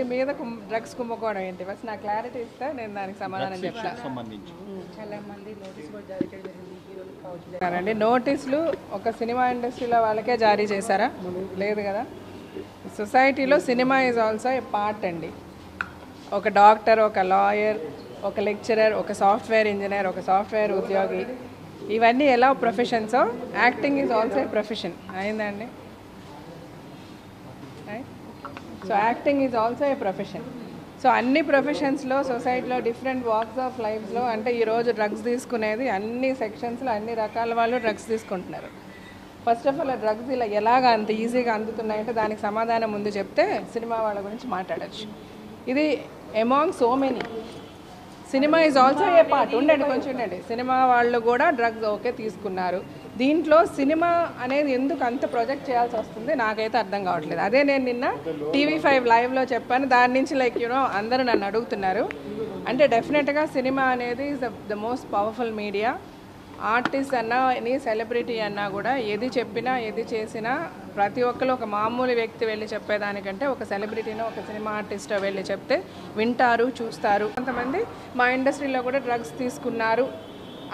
మీ మీద డ్రగ్స్ కుంభకోణం ఏంటి ఫస్ట్ నాకు క్లారిటీ ఇస్తే నేను దానికి సమాధానం చెప్తాను. చాలా మంది నోటీస్ కూడా జారీ చేయడం జరిగింది హీరోలు కావచ్చు. అండి నోటీసులు ఒక సినిమా ఇండస్ట్రీలో వాళ్ళకే జారీ చేశారా? లేదు కదా. సొసైటీలో cinema is also A part అండి. ఒక డాక్టర్, ఒక లాయర్, ఒక లెక్చరర్, ఒక సాఫ్ట్వేర్ ఇంజనీర్, ఒక సాఫ్ట్వేర్ ఉద్యోగి, ఇవన్నీ ఎలా ప్రొఫెషన్సో acting is also a profession. అయిందండి. So acting is also a profession. So అన్ని ప్రొఫెషన్స్లో సొసైటీలో డిఫరెంట్ వాక్స్ ఆఫ్ లైఫ్లో అంటే ఈరోజు డ్రగ్స్ తీసుకునేది అన్ని సెక్షన్స్లో అన్ని రకాల వాళ్ళు డ్రగ్స్ తీసుకుంటున్నారు. ఫస్ట్ ఆఫ్ ఆల్ డ్రగ్స్ ఇలా ఎలాగ అంత ఈజీగా అందుతున్నాయంటే దానికి సమాధానం ముందు చెప్తే సినిమా వాళ్ళ గురించి మాట్లాడచ్చు. ఇది among so many cinema is also A part. ఉండండి కొంచెం ఉండండి. సినిమా వాళ్ళు కూడా డ్రగ్స్ ఓకే తీసుకున్నారు. దీంట్లో సినిమా అనేది ఎందుకు అంత ప్రొజెక్ట్ చేయాల్సి వస్తుంది నాకైతే అర్థం కావట్లేదు. అదే నేను నిన్న TV5 లైవ్లో చెప్పాను. దాని నుంచి అందరూ నన్ను అడుగుతున్నారు. అంటే డెఫినెట్గా సినిమా అనేది is the most powerful media. Artist అన్నా నీ సెలబ్రిటీ అన్నా కూడా ఏది చెప్పినా ఏది చేసినా ప్రతి ఒక్కరు ఒక మామూలు వ్యక్తి వెళ్ళి చెప్పేదానికంటే ఒక సెలబ్రిటీనో ఒక సినిమా ఆర్టిస్టో వెళ్ళి చెప్తే వింటారు, చూస్తారు. కొంతమంది మా ఇండస్ట్రీలో కూడా డ్రగ్స్ తీసుకున్నారు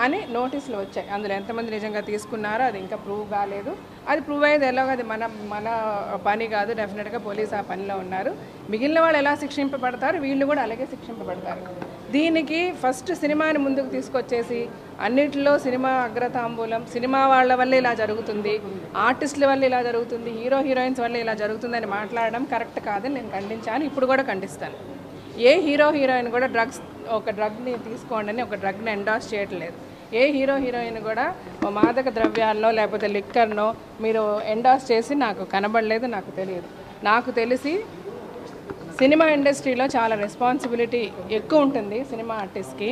అని నోటీసులు వచ్చాయి. అందులో ఎంతమంది నిజంగా తీసుకున్నారో అది ఇంకా ప్రూవ్ కాలేదు. అది ప్రూవ్ అయ్యేది ఎలాగో అది మన పని కాదు. డెఫినెట్గా పోలీసు ఆ పనిలో ఉన్నారు. మిగిలిన వాళ్ళు ఎలా శిక్షింపబడతారు వీళ్ళు కూడా అలాగే శిక్షింపబడతారు. దీనికి ఫస్ట్ సినిమాని ముందుకు తీసుకొచ్చేసి అన్నిటిలో సినిమా అగ్రతాంబూలం, సినిమా వాళ్ళ వల్ల ఇలా జరుగుతుంది, ఆర్టిస్టుల వల్ల ఇలా జరుగుతుంది, హీరోయిన్స్ వల్ల ఇలా జరుగుతుందని మాట్లాడడం కరెక్ట్ కాదని నేను ఖండించాను. ఇప్పుడు కూడా ఖండిస్తాను. ఏ హీరోయిన్ కూడా ఒక డ్రగ్ని తీసుకోండి అని ఒక డ్రగ్ని ఎండార్స్ చేయట్లేదు. ఏ హీరోయిన్ కూడా మాదక ద్రవ్యాల్లో లేకపోతే లిక్కర్నో మీరు ఎండార్స్ చేసి నాకు కనబడలేదు, నాకు తెలియదు. నాకు తెలిసి సినిమా ఇండస్ట్రీలో చాలా రెస్పాన్సిబిలిటీ ఎక్కువ ఉంటుంది సినిమా ఆర్టిస్ట్కి.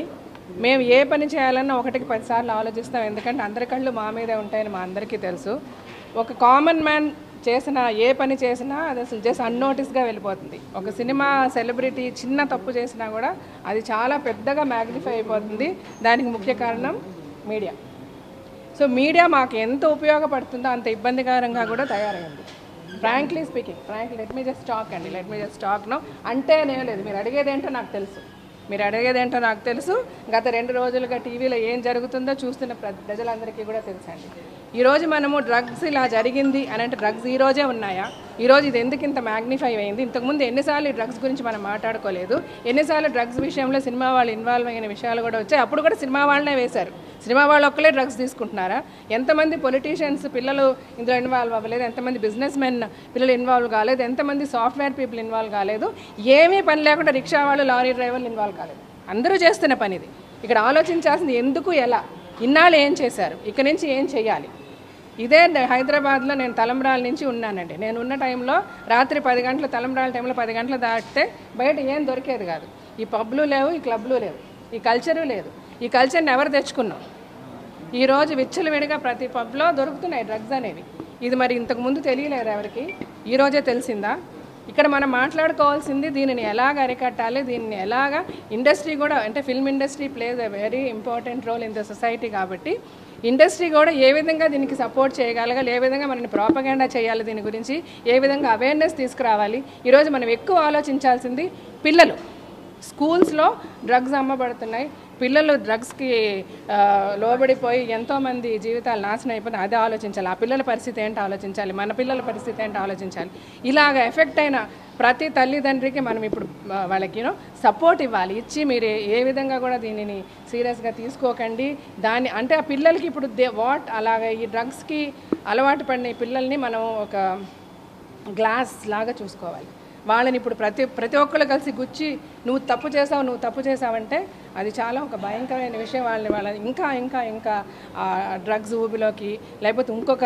మేము ఏ పని చేయాలన్నా 1కి 10 సార్లు ఆలోచిస్తాం. ఎందుకంటే అందరి కళ్ళు మా మీదే ఉంటాయని మా అందరికీ తెలుసు. ఒక కామన్ మ్యాన్ చేసిన ఏ పని చేసినా అది అసలు జస్ట్ అన్నోటిస్గా వెళ్ళిపోతుంది. ఒక సినిమా సెలబ్రిటీ చిన్న తప్పు చేసినా కూడా అది చాలా పెద్దగా మ్యాగ్నిఫై అయిపోతుంది. దానికి ముఖ్య కారణం మీడియా. సో మీడియా మాకు ఎంత ఉపయోగపడుతుందో అంత ఇబ్బందికరంగా కూడా తయారైంది. Frankly speaking, let me just talk no. అంటే నేను లేదు, మీరు అడిగేదేంటో నాకు తెలుసు. గత 2 రోజులుగా టీవీలో ఏం జరుగుతుందో చూస్తున్న ప్రజలందరికీ కూడా తెలుసండి. ఈరోజు మనము డ్రగ్స్ ఇలా జరిగింది అని అంటే డ్రగ్స్ ఈ రోజే ఉన్నాయా? ఈరోజు ఇది ఎందుకు ఇంత మ్యాగ్నిఫై అయింది? ఇంతకుముందు ఎన్నిసార్లు ఈ డ్రగ్స్ గురించి మనం మాట్లాడుకోలేదు? ఎన్నిసార్లు డ్రగ్స్ విషయంలో సినిమా వాళ్ళు ఇన్వాల్వ్ అయిన విషయాలు కూడా వచ్చాయి. అప్పుడు కూడా సినిమా వాళ్ళనే వేశారు. సినిమా వాళ్ళు ఒక్కలే డ్రగ్స్ తీసుకుంటున్నారా? ఎంతమంది పొలిటీషియన్స్ పిల్లలు ఇందులో ఇన్వాల్వ్ అవ్వలేదు? ఎంతమంది బిజినెస్ మెన్ పిల్లలు ఇన్వాల్వ్ కాలేదు? ఎంతమంది సాఫ్ట్వేర్ పీపుల్ ఇన్వాల్వ్ కాలేదు? ఏమీ పని లేకుండా రిక్షా వాళ్ళు, లారీ డ్రైవర్లు ఇన్వాల్వ్ కాలేదు. అందరూ చేస్తున్న పని ఇది. ఇక్కడ ఆలోచించాల్సింది ఎందుకు, ఎలా, ఇన్నాళ్ళు ఏం చేశారు, ఇక్కడి నుంచి ఏం చేయాలి. ఇదే హైదరాబాద్లో నేను తలంబ్రాల నుంచి ఉన్నానండి. నేను ఉన్న టైంలో రాత్రి 10 గంటల తలంబ్రాల టైంలో 10 గంటలు దాటితే బయట ఏం దొరికేది కాదు. ఈ పబ్లు లేవు, ఈ క్లబ్లు లేవు, ఈ కల్చరు లేదు. ఈ కల్చర్ని ఎవరు తెచ్చుకున్నాం? ఈరోజు విచ్చలవిడిగా ప్రతి పబ్లో దొరుకుతున్నాయి డ్రగ్స్ అనేవి. ఇది మరి ఇంతకుముందు తెలియలేదు ఎవరికి, ఈరోజే తెలిసిందా? ఇక్కడ మనం మాట్లాడుకోవాల్సింది దీనిని ఎలాగ అరికట్టాలి, దీన్ని ఎలాగ ఇండస్ట్రీ కూడా అంటే film industry plays a very important role in the society. కాబట్టి ఇండస్ట్రీ కూడా ఏ విధంగా దీనికి సపోర్ట్ చేయగలగాలి, ఏ విధంగా మనని ప్రాపగెండా చేయాలి, దీని గురించి ఏ విధంగా అవేర్నెస్ తీసుకురావాలి. ఈరోజు మనం ఎక్కువ ఆలోచించాల్సింది పిల్లలు. స్కూల్స్లో డ్రగ్స్ అమ్మబడుతున్నాయి, పిల్లలు డ్రగ్స్కి లోబడిపోయి ఎంతోమంది జీవితాలు నాశనం అయిపోయి అదే ఆలోచించాలి. ఆ పిల్లల పరిస్థితి ఏంటో ఆలోచించాలి, మన పిల్లల పరిస్థితి ఏంటో ఆలోచించాలి. ఇలాగ ఎఫెక్ట్ అయిన ప్రతి తల్లిదండ్రికి మనం ఇప్పుడు వాళ్ళకి సపోర్ట్ ఇవ్వాలి. ఇచ్చి మీరు ఏ విధంగా కూడా దీనిని సీరియస్గా తీసుకోకండి. దాన్ని అంటే ఆ పిల్లలకి ఇప్పుడు అలాగ ఈ డ్రగ్స్కి అలవాటు పడిన పిల్లల్ని మనం ఒక గ్లాస్ లాగా చూసుకోవాలి. వాళ్ళని ఇప్పుడు ప్రతి ఒక్కళ్ళు కలిసి గుచ్చి నువ్వు తప్పు చేసావంటే అది చాలా ఒక భయంకరమైన విషయం. వాళ్ళని ఇంకా డ్రగ్స్ ఊబిలోకి లేకపోతే ఇంకొక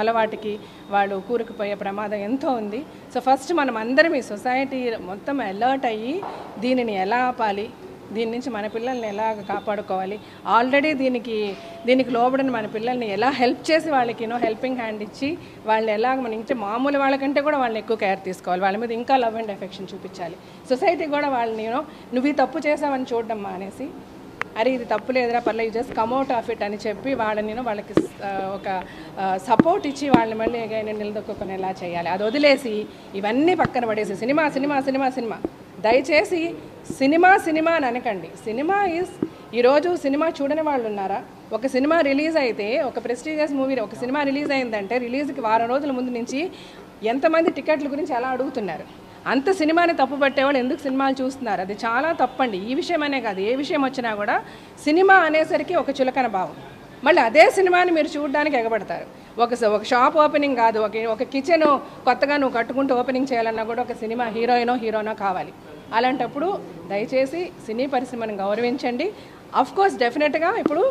అలవాటుకి వాళ్ళు కూరుకుపోయే ప్రమాదం ఎంతో ఉంది. సో ఫస్ట్ మనం అందరం ఈ సొసైటీ మొత్తం అలర్ట్ అయ్యి దీనిని ఎలా ఆపాలి, దీని నుంచి మన పిల్లల్ని ఎలా కాపాడుకోవాలి, ఆల్రెడీ దీనికి లోబడిన మన పిల్లల్ని ఎలా హెల్ప్ చేసి వాళ్ళకి హెల్పింగ్ హ్యాండ్ ఇచ్చి వాళ్ళని ఎలా మన ఇంకా మామూలు వాళ్ళకంటే కూడా వాళ్ళని ఎక్కువ కేర్ తీసుకోవాలి. వాళ్ళ మీద ఇంకా లవ్ అండ్ ఎఫెక్షన్ చూపించాలి. సొసైటీ కూడా వాళ్ళని నువ్వు ఈ తప్పు చేసావని చూడడం మానేసి అరే ఇది తప్పు లేదురా పర్లేదు జస్ట్ కమ్అట్ ఆఫ్ ఇట్ అని చెప్పి వాళ్ళకి ఒక సపోర్ట్ ఇచ్చి వాళ్ళని మళ్ళీ ఎగైనా నిలదొక్కునేలా చేయాలి. అది వదిలేసి ఇవన్నీ పక్కన పడేసి సినిమా సినిమా సినిమా సినిమా దయచేసి సినిమా అని అనకండి. సినిమా ఈరోజు సినిమా చూడని వాళ్ళు ఉన్నారా? ఒక సినిమా రిలీజ్ అయితే, ఒక ప్రెస్టీజియస్ మూవీ ఒక సినిమా రిలీజ్ అయిందంటే రిలీజ్కి వారం రోజుల ముందు నుంచి ఎంతమంది టికెట్ల గురించి ఎలా అడుగుతున్నారు. అంత సినిమాని తప్పుపట్టేవాళ్ళు ఎందుకు సినిమాలు చూస్తున్నారు? అది చాలా తప్పండి. ఈ విషయమనే కాదు, ఏ విషయం వచ్చినా కూడా సినిమా అనేసరికి ఒక చులకన భావం. మళ్ళీ అదే సినిమాని మీరు చూడడానికి ఎగబడతారు. ఒక షాప్ ఓపెనింగ్ కాదు, ఒక కిచెన్ కొత్తగా నువ్వు కట్టుకుంటూ ఓపెనింగ్ చేయాలన్నా కూడా ఒక సినిమా హీరోనో కావాలి. అలాంటప్పుడు దయచేసి సినీ పరిశ్రమను గౌరవించండి. అఫ్కోర్స్ డెఫినెట్గా ఇప్పుడు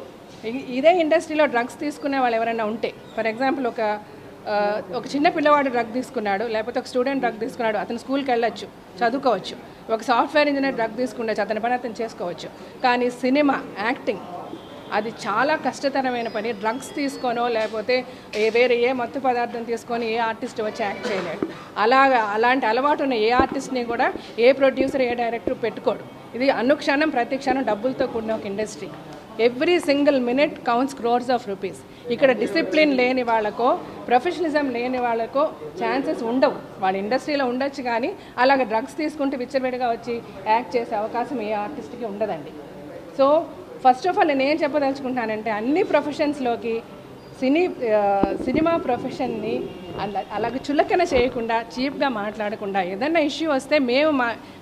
ఇదే ఇండస్ట్రీలో డ్రగ్స్ తీసుకునే వాళ్ళు ఎవరైనా ఉంటే, ఫర్ ఎగ్జాంపుల్ ఒక చిన్న పిల్లవాడు డ్రగ్ తీసుకున్నాడు, లేకపోతే ఒక స్టూడెంట్ డ్రగ్ తీసుకున్నాడు, అతను స్కూల్కి వెళ్ళొచ్చు, చదువుకోవచ్చు. ఒక సాఫ్ట్వేర్ ఇంజనీర్ డ్రగ్ తీసుకుండొచ్చు, అతని పని అతను చేసుకోవచ్చు. కానీ సినిమా యాక్టింగ్ అది చాలా కష్టతరమైన పని. డ్రగ్స్ తీసుకోనో లేకపోతే వేరే ఏ మత్తు పదార్థం తీసుకొని ఏ ఆర్టిస్ట్ వచ్చి యాక్ట్ చేయలేడు. అలాంటి అలవాటు ఉన్న ఏ ఆర్టిస్ట్ని కూడా ఏ ప్రొడ్యూసర్ ఏ డైరెక్టర్ పెట్టుకోడు. ఇది అనుక్షణం ప్రతి క్షణం డబ్బులతో కూడిన ఒక industry. Every single minute counts crores of rupees. ఇక్కడ డిసిప్లిన్ లేని వాళ్ళకో ప్రొఫెషనలిజం లేని వాళ్ళకో ఛాన్సెస్ ఉండవు. వాళ్ళ ఇండస్ట్రీలో ఉండొచ్చు, కానీ అలాగే డ్రగ్స్ తీసుకుంటూ విచ్చలవిడిగా వచ్చి యాక్ట్ చేసే అవకాశం ఏ ఆర్టిస్ట్కి ఉండదండి. సో ఫస్ట్ ఆఫ్ ఆల్ నేను ఏం చెప్పదలుచుకుంటున్నానంటే, అన్ని ప్రొఫెషన్స్లోకి సినిమా ప్రొఫెషన్ని అలాగే చులకన చేయకుండా, చీప్గా మాట్లాడకుండా, ఏదన్నా ఇష్యూ వస్తే మేము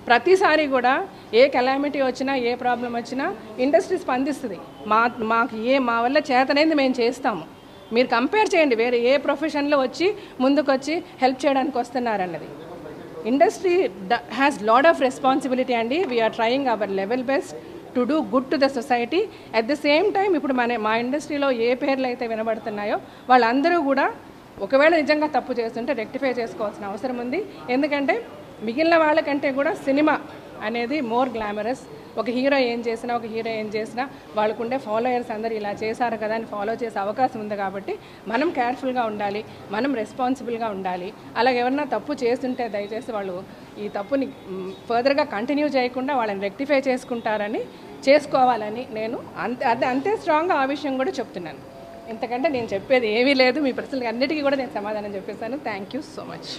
ప్రతిసారి కూడా ఏ కెలామిటీ వచ్చినా ఏ ప్రాబ్లం వచ్చినా ఇండస్ట్రీ స్పందిస్తుంది. మాకు మా వల్ల చేతనైంది మేము చేస్తాము. మీరు కంపేర్ చేయండి వేరే ఏ ప్రొఫెషన్లో వచ్చి ముందుకొచ్చి హెల్ప్ చేయడానికి వస్తున్నారన్నది. Industry has lot of responsibility అండి. We are trying our level best to do good to the society. At the same time ఇప్పుడు మా ఇండస్ట్రీలో ఏ పేర్లు అయితే వినబడుతున్నాయో వాళ్ళందరూ కూడా ఒకవేళ నిజంగా తప్పు చేస్తుంటే రెక్టిఫై చేసుకోవాల్సిన అవసరం ఉంది. ఎందుకంటే మిగిలిన వాళ్ళకంటే కూడా సినిమా అనేది మోర్ గ్లామరస్. ఒక హీరో ఏం చేసినా వాళ్ళకుండే ఫాలోయర్స్ అందరూ ఇలా చేశారు కదా అని ఫాలో చేసే అవకాశం ఉంది. కాబట్టి మనం కేర్ఫుల్గా ఉండాలి, మనం రెస్పాన్సిబుల్గా ఉండాలి. అలాగే ఎవరన్నా తప్పు చేస్తుంటే దయచేసి వాళ్ళు ఈ తప్పుని ఫర్దర్గా కంటిన్యూ చేయకుండా వాళ్ళని రెక్టిఫై చేసుకోవాలని నేను అంతే స్ట్రాంగ్గా ఆ విషయం కూడా చెప్తున్నాను. ఇంతకంటే నేను చెప్పేది ఏమీ లేదు. మీ ప్రశ్నలకి అన్నిటికీ కూడా నేను సమాధానం చెప్పేస్తాను. Thank you so much.